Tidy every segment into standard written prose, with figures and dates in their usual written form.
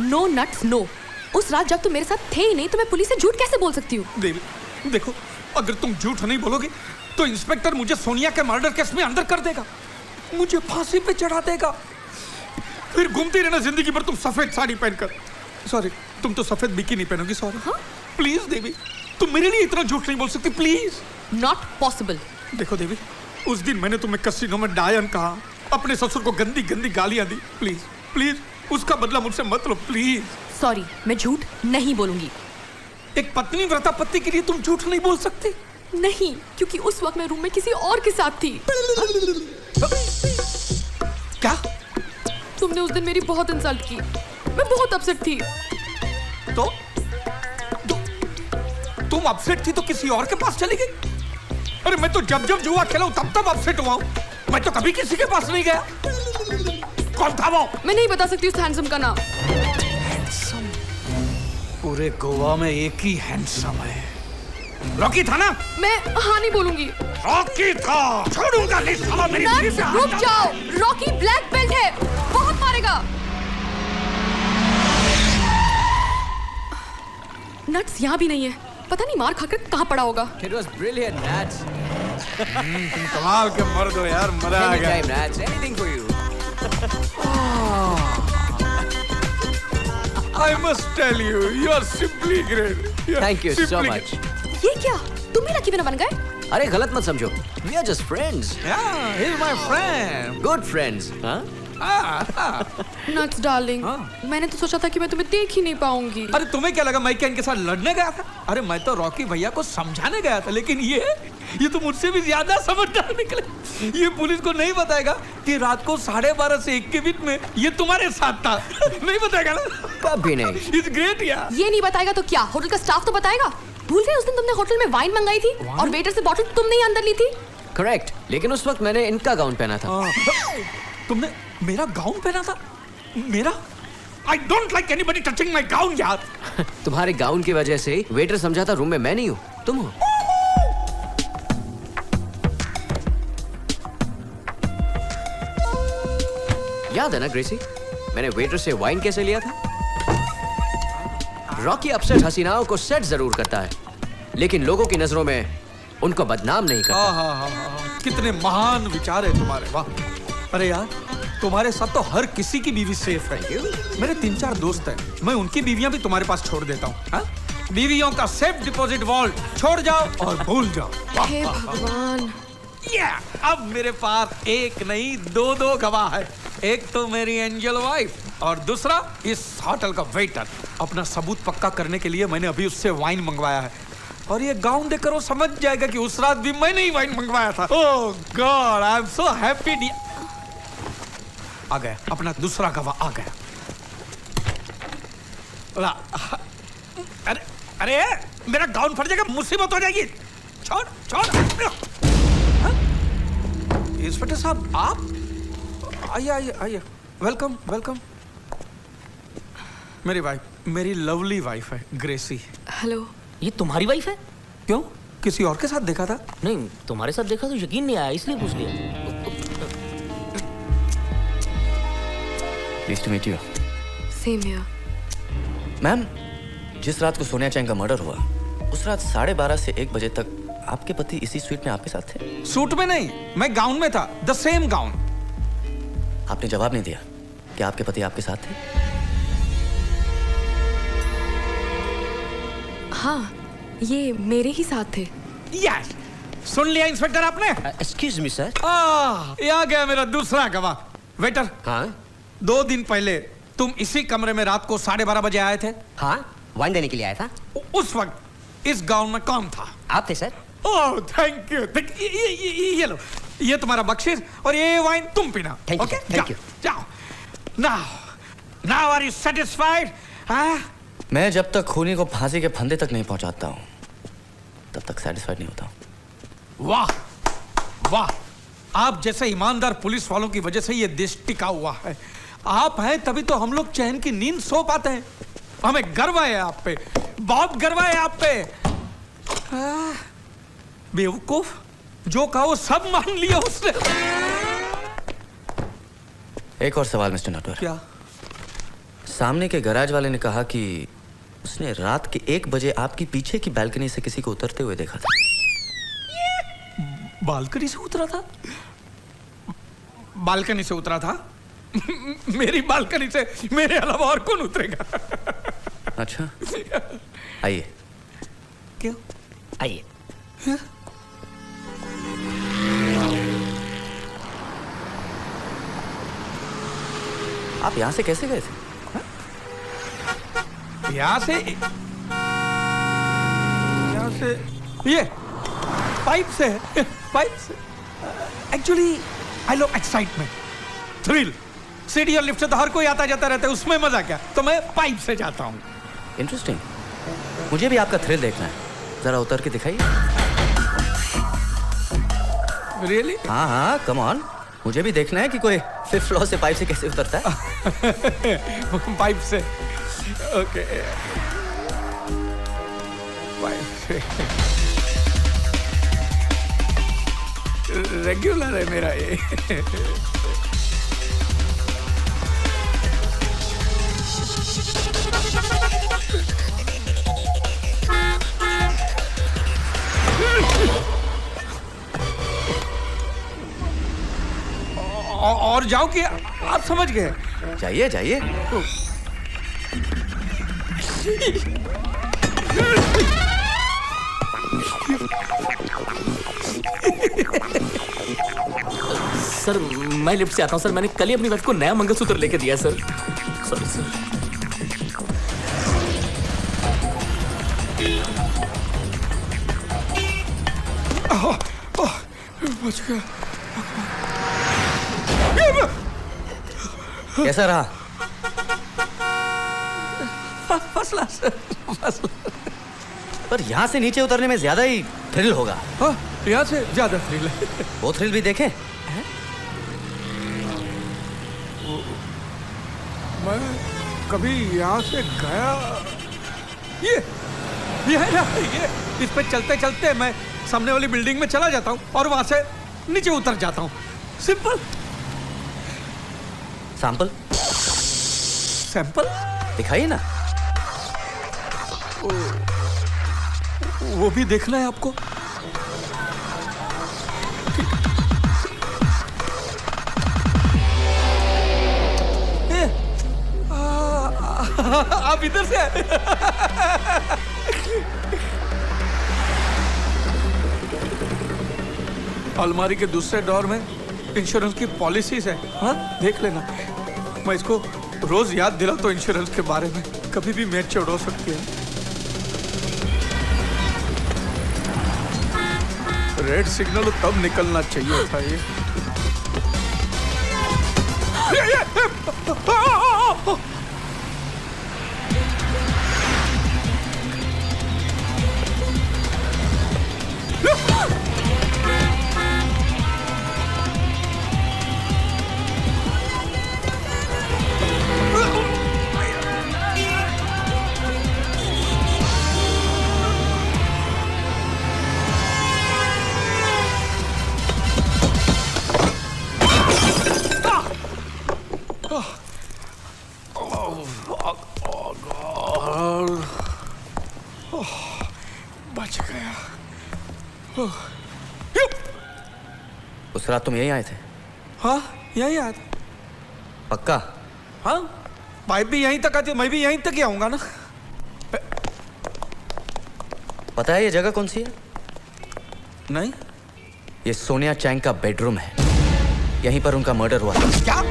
No nuts no. उस रात जब तुम मेरे साथ थे ही नहीं तो मैं पुलिस से झूठ कैसे बोल सकती हूँ? देवी देखो, अगर तुम झूठ नहीं बोलोगे तो इंस्पेक्टर मुझे सोनिया के मर्डर केस में अंदर कर देगा, मुझे फांसी पे चढ़ा देगा, फिर घूमती रहना जिंदगी भर तुम सफेद साड़ी पहनकर। सॉरी, तुम तो सफेद बिकिनी पहनोगी। सॉरी। हाँ? प्लीज देवी, तुम मेरे लिए इतना झूठ नहीं बोल सकती, प्लीज। Not possible. देखो देवी, उस दिन मैंने तुम्हें कैसीनो में डायन कहा, अपने ससुर को गंदी गंदी गालियां दी। प्लीज प्लीज उसका बदला मुझसे मत लो, प्लीज। सॉरी, मैं झूठ नहीं बोलूंगी। एक पत्नी व्रता पति के लिए तुम झूठ नहीं बोल सकती? नहीं, क्योंकि उस वक्त मैं रूम में किसी और के साथ थी। क्या? तुमने उस दिन मेरी बहुत इंसल्ट की, मैं बहुत अपसेट थी। तो तुम अपसेट थी तो किसी और के पास चली गई? अरे मैं तो जब जब जुआ खेला हूं तब तब अपसेट हुआ हूं, मैं तो कभी किसी के पास नहीं गया। कौन था वो? मैं नहीं बता सकती उस हैंडसम का नाम। हैंडसम? पूरे गोवा में एक ही हैंडसम है। रॉकी था ना? मैं हाँ नहीं बोलूंगी। रॉकी था, छोड़ूंगा नहीं साला मेरी बीवी से। रुक जाओ, रॉकी ब्लैक बेल्ट है, बहुत मारेगा। नट्स यहाँ भी नहीं है, पता नहीं मार खाकर कहाँ पड़ा होगा। It was brilliant, Nats. तुम कमाल के मर्द हो यार, मजा आ गया। Anytime, Nats. Anything for you. I must tell you, you are simply great. Thank you so much. ये क्या, तुम भी लकी विनर बन गए? अरे गलत मत समझो. We are just friends. Yeah, he's my friend. Good friends. हाँ? नट्स डार्लिंग, मैंने तो सोचा था कि मैं तुम्हें देख ही नहीं पाऊंगी। अरे तुम्हें क्या लगा मैं क्या इनके साथ लड़ने गया था? अरे मैं तो रॉकी भैया को समझाने गया था, लेकिन ये तो मुझसे भी ज्यादा समझदार निकले। ये पुलिस को नहीं बताएगा कि रात को 12:30 से 1 के बीच में ये तुम्हारे साथ था। नहीं बताएगा ना? कभी नहीं। It's great यार। ये नहीं बताएगा तो क्या, होटल का स्टाफ तो बताएगा। भूल गए उस दिन तुमने होटल में वाइन मंगाई थी और वेटर से बॉटल तुमने ही अंदर ली थी। Correct. लेकिन उस वक्त मैंने इनका गाउन पहना था। तुमने मेरा गाउन पहना था? मेरा? I don't like anybody touching my gown यार। तुम्हारे गाउन की वजह से वेटर समझा था रूम में मैं नहीं हूँ, तुम हो। याद है ना ग्रेसी, मैंने वेटर से वाइन कैसे लिया था? रॉकी अपसेट हसीनाओं को सेट जरूर करता है, लेकिन लोगों की नजरों में उनको बदनाम नहीं करता। कितने महान विचार है तुम्हारे, वाह। अरे यार, तुम्हारे साथ तो हर किसी की बीवी सेफ है। मेरे 3-4 दोस्त हैं, मैं उनकी बीवियां भी तुम्हारे पास छोड़ देता हूँ। बीवियों का सेफ डिपॉजिट वॉल्ट छोड़ जाओ और भूल जाओ। हे भगवान। अब मेरे पास एक नहीं 2 गवाह है। एक तो मेरी एंजल वाइफ और दूसरा इस होटल का वेटर। अपना सबूत पक्का करने के लिए मैंने अभी उससे वाइन मंगवाया है, और ये गाउन देखकर वो समझ जाएगा कि उस रात भी मैंने ही वाइन मंगवाया था। Oh God, I am so happy. आ गया, अपना दूसरा गवाह आ गया। अरे अरे मेरा गाउन फट जाएगा, मुसीबत हो जाएगी। छोड़ छोड़। इंस्पेक्टर साहब, आप आइए आइए आइए। Welcome welcome. मेरी वाइफ, मेरी लवली वाइफ है ग्रेसी। हेलो। ये तुम्हारी वाइफ है? क्यों, किसी और के साथ देखा था? नहीं, तुम्हारे साथ देखा तो यकीन नहीं आया, इसलिए पूछ लिया। Pleased to meet you. Same here. Ma'am, जिस रात को सोनिया चैंग का मर्डर हुआ, उस रात 12:30 से 1 बजे तक आपके पति इसी स्वीट में आपके साथ थे? सूट में नहीं, मैं गाउन में था, द सेम गाउन। आपने जवाब नहीं दिया कि आपके पति आपके साथ थे? हाँ, ये मेरे ही साथ थे। यस, सुन लिया इंस्पेक्टर आपने? Excuse me sir. ये आ गया मेरा दूसरा गवाह। वेटर, हाँ 2 दिन पहले तुम इसी कमरे में रात को 12:30 बजे आए थे। हाँ, वाइन देने के लिए आया था। उस वक्त इस गाउन में कौन था? आप थे सर। Oh thank you. ये लो, ये तुम्हारा बख्शीश और ये वाइन तुम पीना। Thank you, okay, thank you. जाओ। Now are you satisfied? मैं जब तक खूनी को फांसी के फंदे तक नहीं पहुंचाता हूं, तब तक सेटिस्फाइड नहीं होता हूं। वाह वाह, आप जैसे ईमानदार पुलिस वालों की वजह से ये देश टिका हुआ है। आप हैं तभी तो हम लोग चैन की नींद सो पाते हैं। हमें गर्व है आप पे, बहुत गर्व है आप पे। बेवकूफ, जो कहा वो सब मान लिया उसने। एक और सवाल मिस्टर नटवर। क्या? सामने के गैराज वाले ने कहा कि उसने रात के 1 बजे आपकी पीछे की बालकनी से किसी को उतरते हुए देखा था। बालकनी से उतरा था? बालकनी से उतरा था? मेरी बालकनी से मेरे अलावा और कौन उतरेगा? अच्छा, आइए। क्यों? आइए। आप यहाँ से कैसे गए थे? यहाँ से ये पाइप से actually I love excitement, thrill. सीढ़ी और लिफ्ट से तो हर कोई आता जाता रहता है, उसमें मजा क्या, तो मैं पाइप से जाता हूँ। इंटरेस्टिंग, मुझे भी आपका थ्रिल देखना है, जरा उतर के दिखाइए। रियली? हाँ हाँ, कम ऑन, मुझे भी देखना है कि कोई 5th फ्लोर से पाइप से कैसे उतरता है। पाइप से, ओके, पाइप से। रेगुलर है मेरा ये। और जाओ कि आप समझ गए? जाइए जाइए। सर मैं लिफ्ट से आता हूँ सर। मैंने कल ही अपनी वाइफ को नया मंगलसूत्र लेके दिया है सर। Sorry sir. बच गया। कैसा रहा? फसला सर, फसला। पर यहाँ से नीचे उतरने में ज्यादा ही थ्रिल होगा। हाँ, यहाँ से ज्यादा थ्रिल है। वो थ्रिल भी देखें। मैं कभी यहाँ से गया, ये है ना, ये इस पे चलते चलते मैं सामने वाली बिल्डिंग में चला जाता हूँ और वहां से नीचे उतर जाता हूँ। सिंपल। सैंपल सैंपल दिखाइए ना। वो भी देखना है आपको? आप इधर से आए। अलमारी के दूसरे ड्रॉर में इंश्योरेंस की पॉलिसीज है, हाँ देख लेना। मैं इसको रोज याद दिलाता हूं इंश्योरेंस के बारे में, कभी भी मैच उड़ा सकती है। रेड सिग्नल तब निकलना चाहिए था ये। बच गया। उस रात तुम यहीं आए थे? हाँ यहीं आया था। पक्का? हाँ, पाइप भी यहीं तक आती, मैं भी यहीं तक ही आऊंगा ना। पता है ये जगह कौन सी है? नहीं। ये सोनिया चैंग का बेडरूम है, यहीं पर उनका मर्डर हुआ। क्या?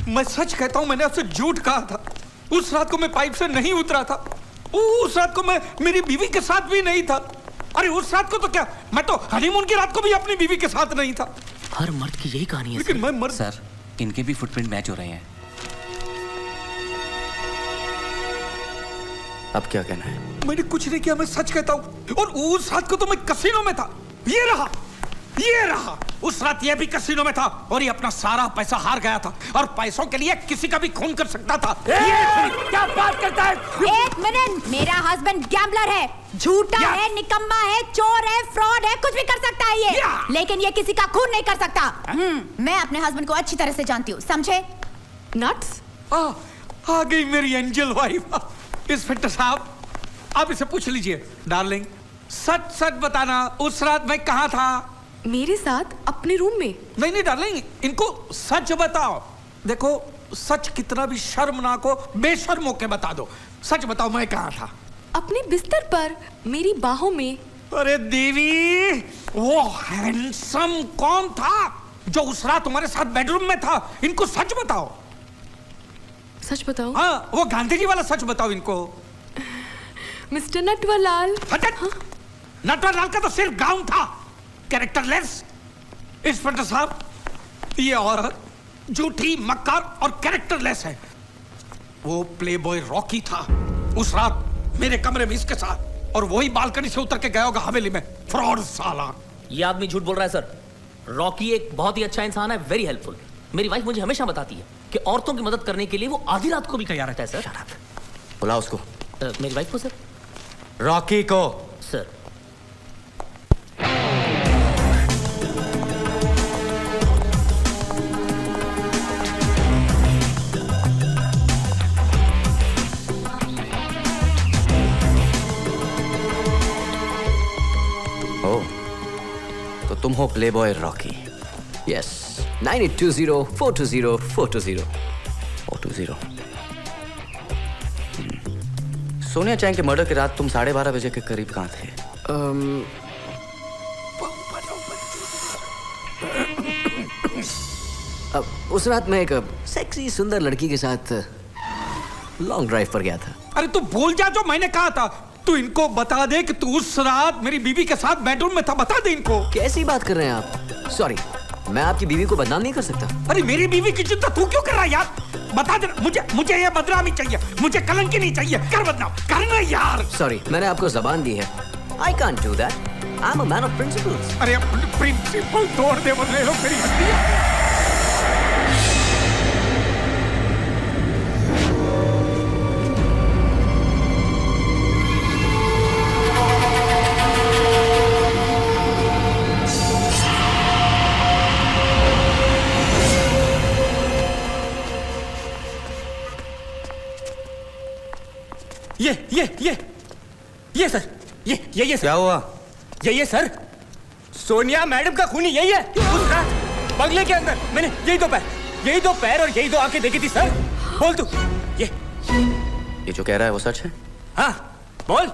मैं सच कहता हूं, मैंने आपसे झूठ कहा था। उस रात को मैं पाइप से नहीं उतरा था। उस रात को मैं मेरी बीवी के साथ भी नहीं था। अरे उस रात को तो क्या, मैं तो हनीमून की रात को भी अपनी बीवी के साथ नहीं था। हर मर्द की यही कहानी है लेकिन मैं मर्द। सर, इनके भी फुटप्रिंट मैच हो रहे हैं। अब क्या कहना है? मैंने कुछ नहीं किया, मैं सच कहता हूं। और उस रात को तो मैं कसीनो में था। ये रहा ये रहा, उस रात ये भी कैसीनो में था और ये अपना सारा पैसा हार गया था और पैसों के लिए किसी का भी खून कर सकता था। क्या बात करता है? एक मिनट, मेरा हस्बैंड गैम्बलर है, झूठा है, निकम्मा है, चोर है, फ्रॉड है, कुछ भी कर सकता है ये, लेकिन ये किसी का खून नहीं कर सकता। मैं अपने हस्बैंड को अच्छी तरह से जानती हूँ, समझे? नट्स? आ गई मेरी एंजल वाइफ। इंस्पेक्टर साहब, आप इसे पूछ लीजिए। डार्लिंग, सच सच बताना, उस रात मैं कहाँ था? मेरे साथ अपने रूम में। नहीं डार्लिंग, इनको सच बताओ। देखो, सच कितना भी शर्मनाक हो, बेशर्म होके बता दो। सच बताओ, मैं कहाँ था? अपने बिस्तर पर, मेरी बाहों में। अरे देवी, वो हैंडसम कौन था जो उस रात तुम्हारे साथ बेडरूम में था? इनको सच बताओ। सच बताओ? हाँ, वो गांधी जी वाला सच बताओ इनको। मिस्टर नटवरलाल। नटवरलाल का तो सिर्फ गाउन था, कैरेक्टरलेस। इंस्पेक्टर साहब, ये औरत झूठी, मक्कार और कैरेक्टरलेस है। वो प्लेबॉय रॉकी था उस रात मेरे कमरे में इसके साथ, और वही बालकनी से उतर के गया होगा हवेली में। फ्रॉड साला। ये आदमी झूठ बोल रहा है सर। रॉकी एक बहुत ही अच्छा इंसान है, वेरी हेल्पफुल। मेरी वाइफ मुझे हमेशा बताती है कि औरतों की मदद करने के लिए वो आधी रात को भी तैयार रहता है सर। बुलाओ उसको। मेरी वाइफ को सर? रॉकी को। सर। तो तुम हो playboy Rocky? Yes, 9820-420-420। 420। Sonia Chang के मर्डर की रात तुम 12:30 बजे के करीब कहाँ थे? उस रात मैं एक सेक्सी सुंदर लड़की के साथ लॉन्ग ड्राइव पर गया था। अरे तू भूल जा जो मैंने कहा था। तू इनको बता दे कि तू उस रात मेरी बीवी के साथ बेडरूम में था। बता दे इनको। कैसी बात कर रहे हैं आप? सॉरी, मैं आपकी बीवी को बदनाम नहीं कर सकता। अरे मेरी बीवी की चिंता तू क्यों कर रहा है यार? बता दे, मुझे ये बदनामी चाहिए, मुझे कलंकी नहीं चाहिए। कर बदनाम, करना यार। सॉरी, मैंने आपको जबान दी है। I can't do that. I'm a man of principles. अरे प्रिंसिपल तोड़ दे बदले लो मेरी हड्डियां। ये सर, ये सर। क्या हुआ? ये सर, सोनिया मैडम का खूनी यही है। उस रात बंगले के अंदर मैंने यही दो पैर और यही दो आंखें देखी थी सर। बोल तू। ये जो कह रहा है वो सच है? हाँ, बोल।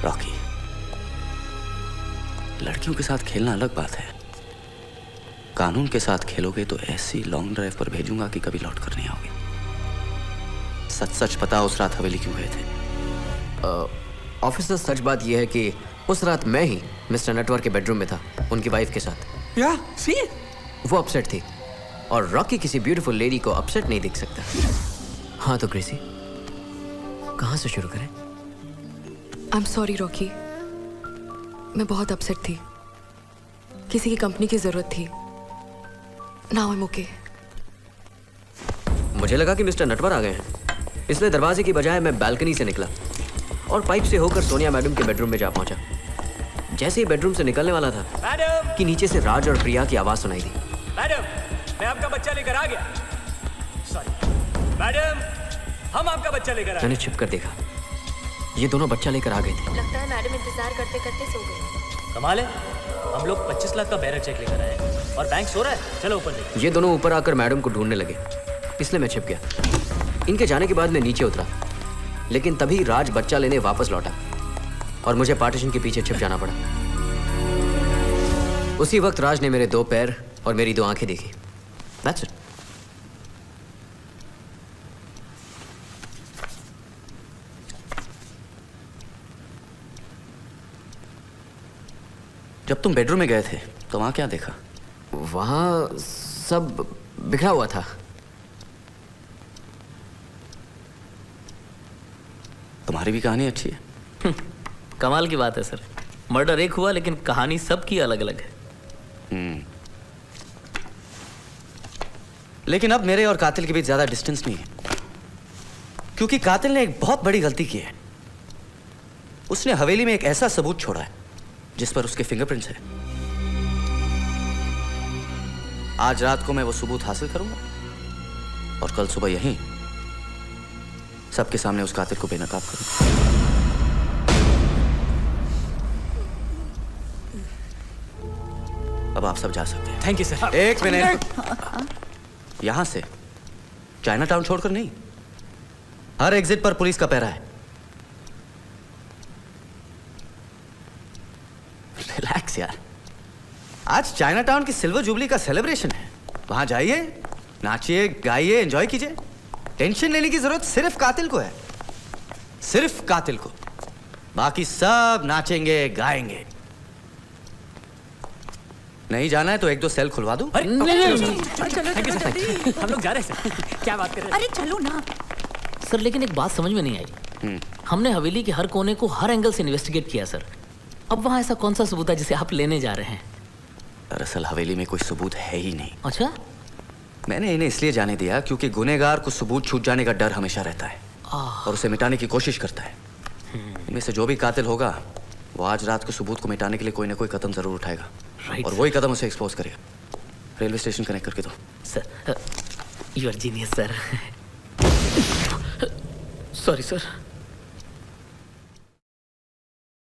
रॉकी, लड़कियों के साथ खेलना अलग बात है। कानून के साथ खेलोगे तो ऐसी लॉन्ग ड्राइव पर भेजूंगा कि कभी लौट कर नहीं आओगे। सच सच पता उस रात हवेली क्यों गए थे? ऑफिसर, सच बात यह है कि उस रात मैं ही मिस्टर नटवर के बेडरूम में था, उनकी वाइफ के साथ। या सी, वो अपसेट थी और रॉकी किसी ब्यूटीफुल लेडी को अपसेट नहीं देख सकता। हाँ तो ग्रेसी, कहाँ से शुरू करें? आई एम सॉरी रॉकी, मैं बहुत अपसेट थी। किसी की कंपनी की जरूरत थी। Now I am okay. मुझे लगा कि मिस्टर नटवर आ गए हैं, इसलिए दरवाजे की बजाय मैं बालकनी से निकला और पाइप से होकर सोनिया मैडम के बेडरूम में जा पहुंचा। जैसे ही बेडरूम से निकलने वाला था मैडम कि नीचे से राज और प्रिया की आवाज सुनाई दी। मैडम, मैं आपका बच्चा लेकर आ गया। सॉरी मैडम, हम आपका बच्चा लेकर आ मैंने छिप कर देखा, ये दोनों बच्चा लेकर आ गए थे। लगता है मैडम इंतजार करते करते सो गई। कमाल है, हम लोग 25 लाख का बैरर चेक लेकर आए हैं और बैंक सो रहा है। चलो ऊपर देखो। ये दोनों ऊपर आकर मैडम को ढूंढने लगे, इसलिए मैं छिप गया। इनके जाने के बाद मैं नीचे उतरा, लेकिन तभी राज बच्चा लेने वापस लौटा और मुझे पार्टीशन के पीछे छिप जाना पड़ा। उसी वक्त राज ने मेरे 2 पैर और मेरी 2 आंखें देखी। That's it. जब तुम बेडरूम में गए थे तो वहां क्या देखा? वहां सब बिखरा हुआ था। तुम्हारी भी कहानी अच्छी है। कमाल की बात है सर। मर्डर एक हुआ लेकिन कहानी सबकी अलग अलग है। लेकिन अब मेरे और कातिल के बीच ज्यादा डिस्टेंस नहीं है, क्योंकि कातिल ने एक बहुत बड़ी गलती की है। उसने हवेली में एक ऐसा सबूत छोड़ा है जिस पर उसके फिंगरप्रिंट्स हैं। आज रात को मैं वो सबूत हासिल करूंगा और कल सुबह यहीं सबके सामने उस कातिल को बेनकाब करूंगा। अब आप सब जा सकते हैं। Thank you sir. एक मिनट, यहां से चाइना टाउन छोड़कर नहीं, हर एग्जिट पर पुलिस का पहरा है। रिलैक्स यार, आज चाइना टाउन की सिल्वर जुबली का सेलिब्रेशन है। वहां जाइए, नाचिए, गाइए, एंजॉय कीजिए। टेंशन लेने की जरूरत सिर्फ कातिल को है, सिर्फ कातिल को। बाकी सब नाचेंगे, गाएंगे। नहीं जाना है तो एक दो सेल खुलवा दूं? Thank you sir. हम लोग जा रहे हैं सर। क्या बात कर रहे हैं? अरे चलो ना। सर लेकिन एक बात समझ में नहीं आई। हमने हवेली के हर कोने को हर एंगल से इन्वेस्टिगेट किया सर। अब वहाँ ऐसा कौन सा सबूत है जिसे आप लेने जा रहे हैं? दरअसल हवेली में कोई सबूत है ही नहीं। अच्छा, मैंने इन्हें इसलिए जाने दिया क्योंकि गुनहगार को सबूत छूट जाने का डर हमेशा रहता है और उसे मिटाने की कोशिश करता है। इनमें से जो भी कातिल होगा वो आज रात को सबूत को मिटाने के लिए कोई ना कोई कदम जरूर उठाएगा। Right, और वही कदम उसे एक्सपोज करेगा। रेलवे स्टेशन कनेक्ट करके दो। Sir you are genius sir. Sorry sir.